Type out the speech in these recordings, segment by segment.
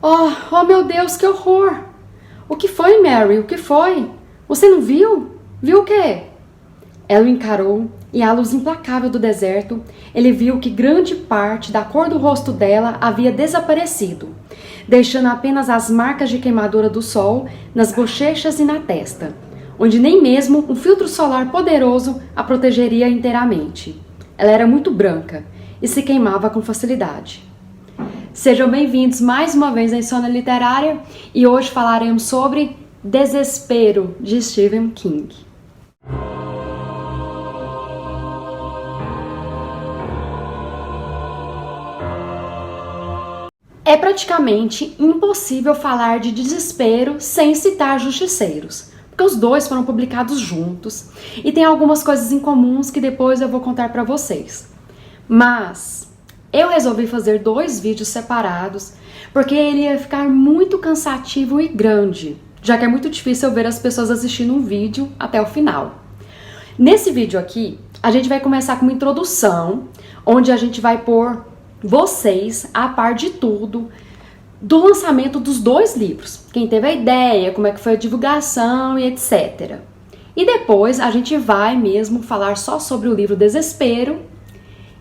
Oh meu Deus, que horror! O que foi, Mary? O que foi? Você não viu? Viu o quê? Ela o encarou e, à luz implacável do deserto, ele viu que grande parte da cor do rosto dela havia desaparecido, deixando apenas as marcas de queimadura do sol nas bochechas e na testa, onde nem mesmo um filtro solar poderoso a protegeria inteiramente. Ela era muito branca e se queimava com facilidade. Sejam bem-vindos mais uma vez à Insônia Literária e hoje falaremos sobre Desespero, de Stephen King. É praticamente impossível falar de Desespero sem citar Justiceiros, porque os dois foram publicados juntos e tem algumas coisas em comuns que depois eu vou contar para vocês. Mas eu resolvi fazer 2 vídeos separados porque ele ia ficar muito cansativo e grande, já que é muito difícil eu ver as pessoas assistindo um vídeo até o final. Nesse vídeo aqui, a gente vai começar com uma introdução, onde a gente vai pôr vocês a par de tudo do lançamento dos 2 livros, quem teve a ideia, como é que foi a divulgação e etc. E depois a gente vai mesmo falar só sobre o livro Desespero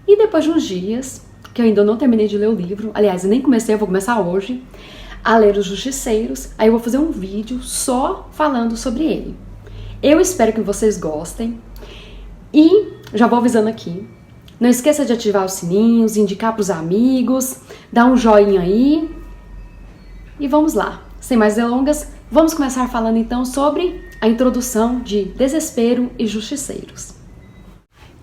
e depois de uns dias, que eu ainda não terminei de ler o livro, aliás, eu nem comecei, eu vou começar hoje, a ler Os Justiceiros, aí eu vou fazer um vídeo só falando sobre ele. Eu espero que vocês gostem e já vou avisando aqui, não esqueça de ativar os sininhos, indicar para os amigos, dar um joinha aí. E vamos lá, sem mais delongas, vamos começar falando então sobre a introdução de Desespero e Justiceiros.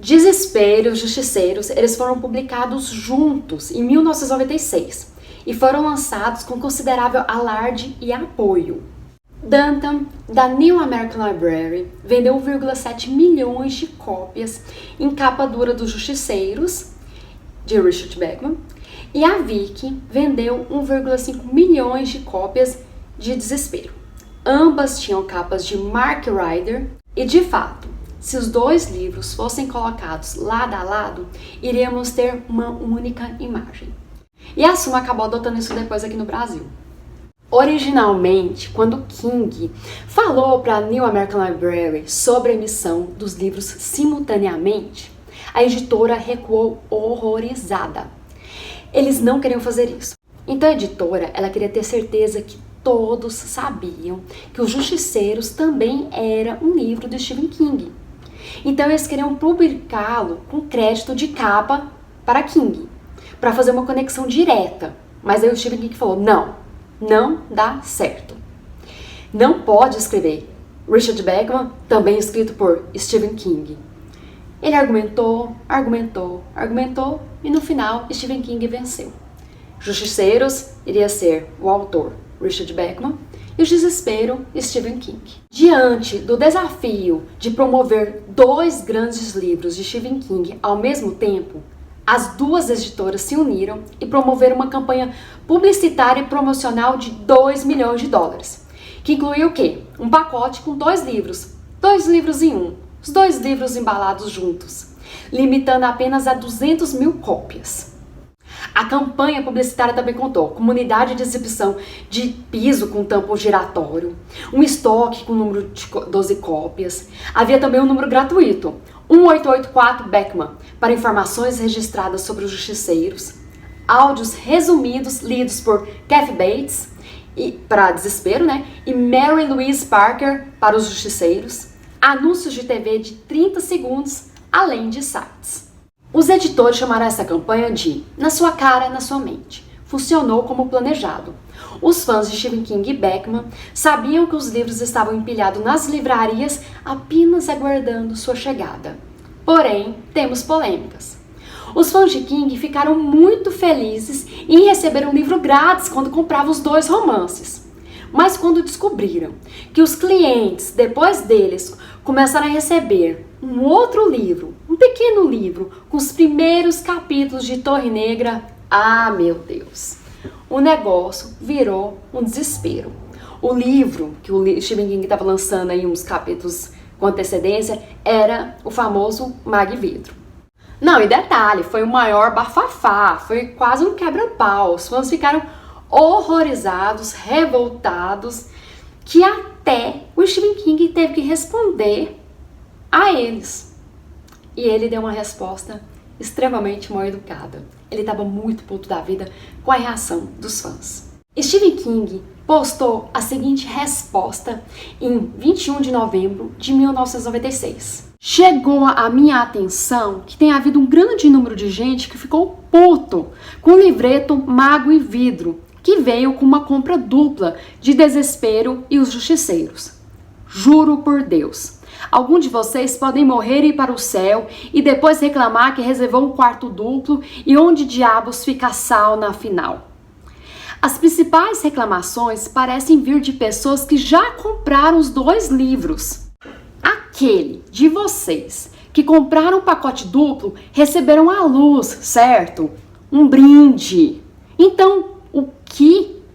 Desespero e Justiceiros, eles foram publicados juntos em 1996 e foram lançados com considerável alarde e apoio. Danton, da New American Library, vendeu 1,7 milhões de cópias em capa dura dos Justiceiros, de Richard Bachman, e a Vicky vendeu 1,5 milhões de cópias de Desespero. Ambas tinham capas de Mark Ryder e, de fato, se os 2 livros fossem colocados lado a lado, iríamos ter uma única imagem. E a Suma acabou adotando isso depois aqui no Brasil. Originalmente, quando King falou para a New American Library sobre a emissão dos livros simultaneamente, a editora recuou horrorizada. Eles não queriam fazer isso. Então a editora, ela queria ter certeza que todos sabiam que Os Justiceiros também era um livro do Stephen King. Então eles queriam publicá-lo com crédito de capa para King, para fazer uma conexão direta. Mas aí o Stephen King falou, não dá certo. Não pode escrever Richard Bachman, também escrito por Stephen King. Ele argumentou e no final Stephen King venceu. Justiceiros iria ser o autor Richard Bachman e o Desespero Stephen King. Diante do desafio de promover 2 grandes livros de Stephen King ao mesmo tempo, as 2 editoras se uniram e promoveram uma campanha publicitária e promocional de $2 milhões, que incluía o quê? Um pacote com 2 livros, 2 livros em um, os 2 livros embalados juntos, limitando apenas a 200 mil cópias. A campanha publicitária também contou com uma unidade de exibição de piso com tampo giratório, um estoque com número de 12 cópias, havia também um número gratuito, 1884 Bachman, para informações registradas sobre os Justiceiros, áudios resumidos lidos por Kathy Bates, para Desespero, e Mary Louise Parker para os Justiceiros, anúncios de TV de 30 segundos, além de sites. Os editores chamaram essa campanha de Na Sua Cara, Na Sua Mente. Funcionou como planejado. Os fãs de Stephen King e Bachman sabiam que os livros estavam empilhados nas livrarias apenas aguardando sua chegada. Porém, temos polêmicas. Os fãs de King ficaram muito felizes em receber um livro grátis quando compravam os 2 romances. Mas quando descobriram que os clientes, depois deles, começaram a receber um outro livro, um pequeno livro, com os primeiros capítulos de Torre Negra, meu Deus! O negócio virou um desespero. O livro que o Stephen King estava lançando aí uns capítulos com antecedência era o famoso Mag Vidro. Não, e detalhe, foi o maior bafafá, foi quase um quebra-pau. Os fãs ficaram horrorizados, revoltados, que até o Stephen King teve que responder a eles. E ele deu uma resposta extremamente mal educada. Ele estava muito puto da vida com a reação dos fãs. Stephen King postou a seguinte resposta em 21 de novembro de 1996. Chegou à minha atenção que tem havido um grande número de gente que ficou puto com o livreto Mago e Vidro, que veio com uma compra dupla de Desespero e Os Justiceiros. Juro por Deus, algum de vocês podem morrer e ir para o céu e depois reclamar que reservou um quarto duplo e onde diabos fica a Sal na final. As principais reclamações parecem vir de pessoas que já compraram os 2 livros. Aquele de vocês que compraram um pacote duplo receberam a luz, certo? Um brinde. Então,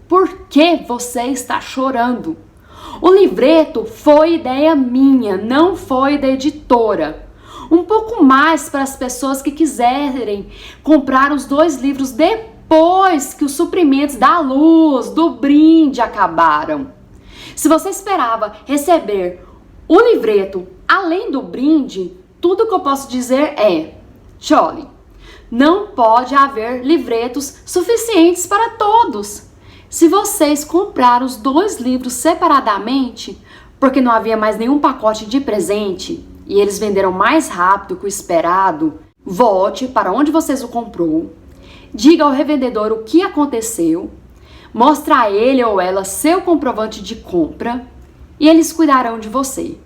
por que você está chorando? O livreto foi ideia minha, não foi da editora. Um pouco mais para as pessoas que quiserem comprar os 2 livros depois que os suprimentos da luz, do brinde acabaram. Se você esperava receber o livreto além do brinde, tudo que eu posso dizer é: Jolly, não pode haver livretos suficientes para todos. Se vocês compraram os 2 livros separadamente, porque não havia mais nenhum pacote de presente e eles venderam mais rápido que o esperado, volte para onde vocês o comprou, diga ao revendedor o que aconteceu, mostre a ele ou ela seu comprovante de compra e eles cuidarão de você.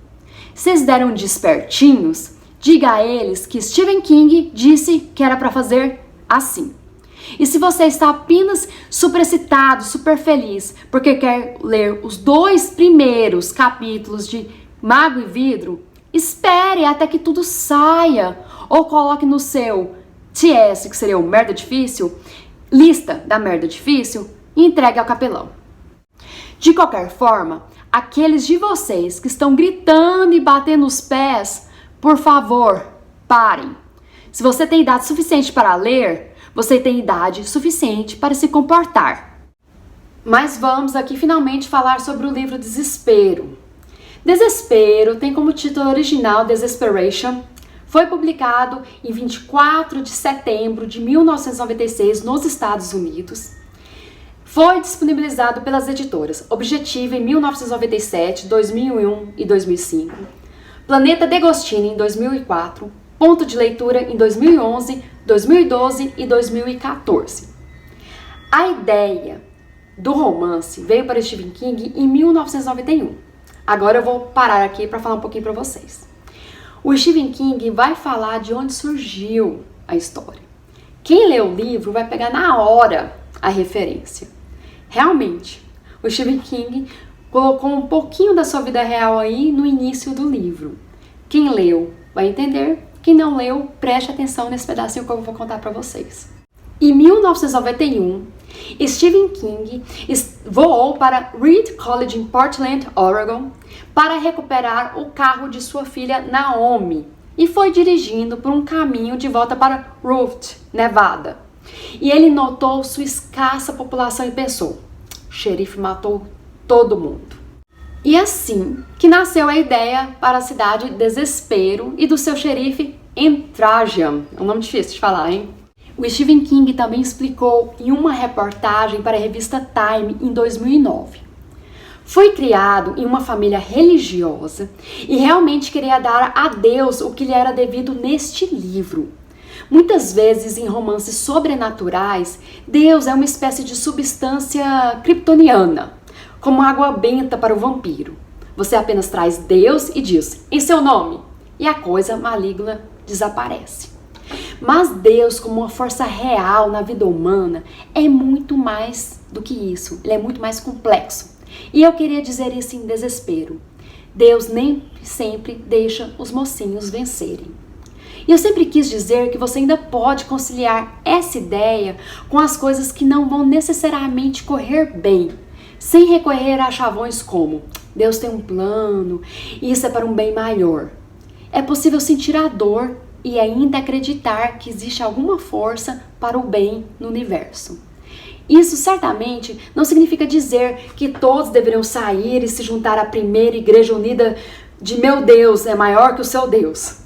Se eles deram de espertinhos, diga a eles que Stephen King disse que era para fazer assim. E se você está apenas super excitado, super feliz, porque quer ler os 2 primeiros capítulos de Mago e Vidro, espere até que tudo saia. Ou coloque no seu TS, que seria o Merda Difícil, lista da Merda Difícil, e entregue ao capelão. De qualquer forma, aqueles de vocês que estão gritando e batendo os pés, por favor, parem. Se você tem idade suficiente para ler, você tem idade suficiente para se comportar. Mas vamos aqui finalmente falar sobre o livro Desespero. Desespero tem como título original Desesperation. Foi publicado em 24 de setembro de 1996 nos Estados Unidos. Foi disponibilizado pelas editoras Objetiva em 1997, 2001 e 2005, Planeta Degostini em 2004, Ponto de Leitura em 2011, 2012 e 2014. A ideia do romance veio para Stephen King em 1991. Agora eu vou parar aqui para falar um pouquinho para vocês. O Stephen King vai falar de onde surgiu a história. Quem lê o livro vai pegar na hora a referência. Realmente, o Stephen King colocou um pouquinho da sua vida real aí no início do livro. Quem leu vai entender, quem não leu, preste atenção nesse pedacinho que eu vou contar para vocês. Em 1991, Stephen King voou para Reed College em Portland, Oregon, para recuperar o carro de sua filha Naomi e foi dirigindo por um caminho de volta para Root, Nevada. E ele notou sua escassa população e pensou: o xerife matou todo mundo. E assim que nasceu a ideia para a cidade Desespero e do seu xerife Entragian. É um nome difícil de falar, hein? O Stephen King também explicou em uma reportagem para a revista Time em 2009. Foi criado em uma família religiosa e realmente queria dar a Deus o que lhe era devido neste livro. Muitas vezes em romances sobrenaturais, Deus é uma espécie de substância kryptoniana, como água benta para o vampiro. Você apenas traz Deus e diz, em seu nome, e a coisa maligna desaparece. Mas Deus, como uma força real na vida humana, é muito mais do que isso. Ele é muito mais complexo. E eu queria dizer isso em Desespero. Deus nem sempre deixa os mocinhos vencerem. E eu sempre quis dizer que você ainda pode conciliar essa ideia com as coisas que não vão necessariamente correr bem, sem recorrer a chavões como Deus tem um plano e isso é para um bem maior. É possível sentir a dor e ainda acreditar que existe alguma força para o bem no universo. Isso certamente não significa dizer que todos deveriam sair e se juntar à primeira igreja unida de meu Deus é maior que o seu Deus.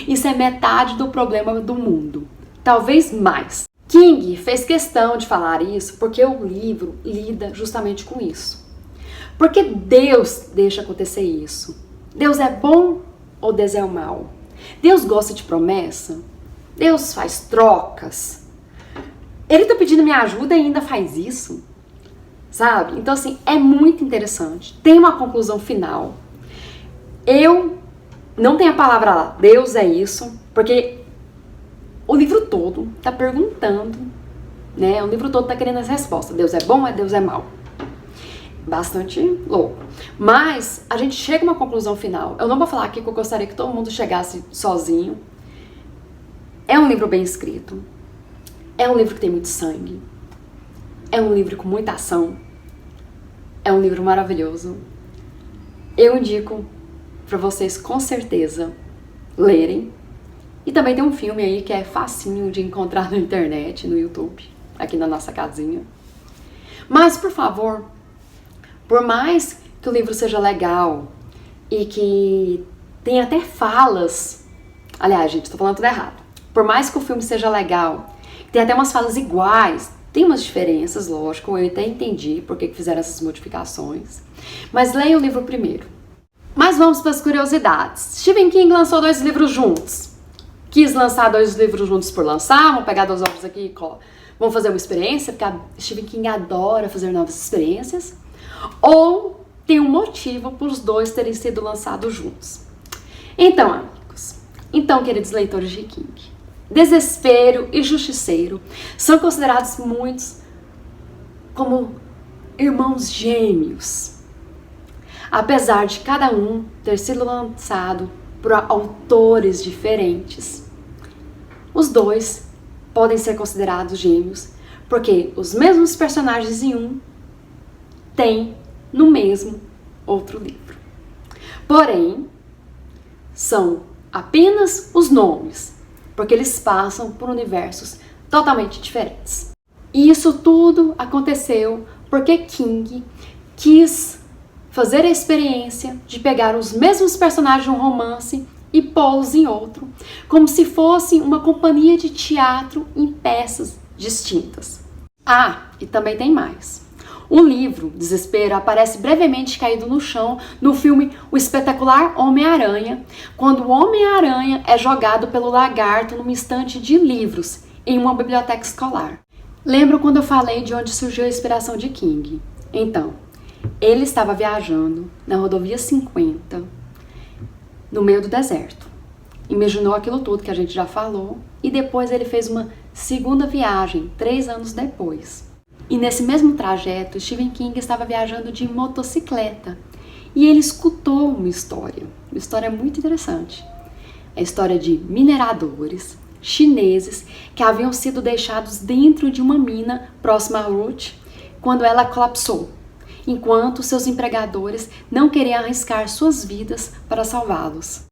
Isso é metade do problema do mundo, talvez mais. King fez questão de falar isso porque o livro lida justamente com isso. Porque Deus deixa acontecer isso? Deus é bom ou Deus é mal? Deus gosta de promessa? Deus faz trocas? Ele tá pedindo minha ajuda e ainda faz isso? Sabe? Então assim, é muito interessante. Tem uma conclusão final. Eu não tenho a palavra lá, Deus é isso, porque o livro todo tá perguntando, né? O livro todo tá querendo essa resposta. Deus é bom ou Deus é mal? Bastante louco. Mas a gente chega a uma conclusão final. Eu não vou falar aqui que eu gostaria que todo mundo chegasse sozinho. É um livro bem escrito. É um livro que tem muito sangue. É um livro com muita ação. É um livro maravilhoso. Eu indico para vocês com certeza lerem. E também tem um filme aí que é facinho de encontrar na internet, no YouTube, aqui na nossa casinha. Mas, por favor, por mais que o livro seja legal e que tenha até falas, aliás, gente, tô falando tudo errado. Por mais que o filme seja legal, que tenha até umas falas iguais, tem umas diferenças, lógico, eu até entendi por que fizeram essas modificações. Mas leia o livro primeiro. Mas vamos para as curiosidades. Stephen King lançou 2 livros juntos. Quis lançar 2 livros juntos por lançar, vamos pegar 2 obras aqui e vamos fazer uma experiência, porque a Stephen King adora fazer novas experiências. Ou tem um motivo para os 2 terem sido lançados juntos. Então, amigos, queridos leitores de King, Desespero e Justiceiro são considerados muitos como irmãos gêmeos. Apesar de cada um ter sido lançado por autores diferentes, os 2 podem ser considerados gêmeos porque os mesmos personagens em um têm no mesmo outro livro. Porém, são apenas os nomes, porque eles passam por universos totalmente diferentes. E isso tudo aconteceu porque King quis fazer a experiência de pegar os mesmos personagens de um romance e pô-los em outro, como se fosse uma companhia de teatro em peças distintas. Ah, e também tem mais. O livro Desespero aparece brevemente caído no chão no filme O Espetacular Homem-Aranha, quando o Homem-Aranha é jogado pelo lagarto numa estante de livros em uma biblioteca escolar. Lembram quando eu falei de onde surgiu a inspiração de King? Então, ele estava viajando na rodovia 50, no meio do deserto. Imaginou aquilo tudo que a gente já falou e depois ele fez uma segunda viagem, 3 anos depois. E nesse mesmo trajeto, Stephen King estava viajando de motocicleta e ele escutou uma história muito interessante. A história de mineradores chineses que haviam sido deixados dentro de uma mina próxima a Route quando ela colapsou, enquanto seus empregadores não queriam arriscar suas vidas para salvá-los.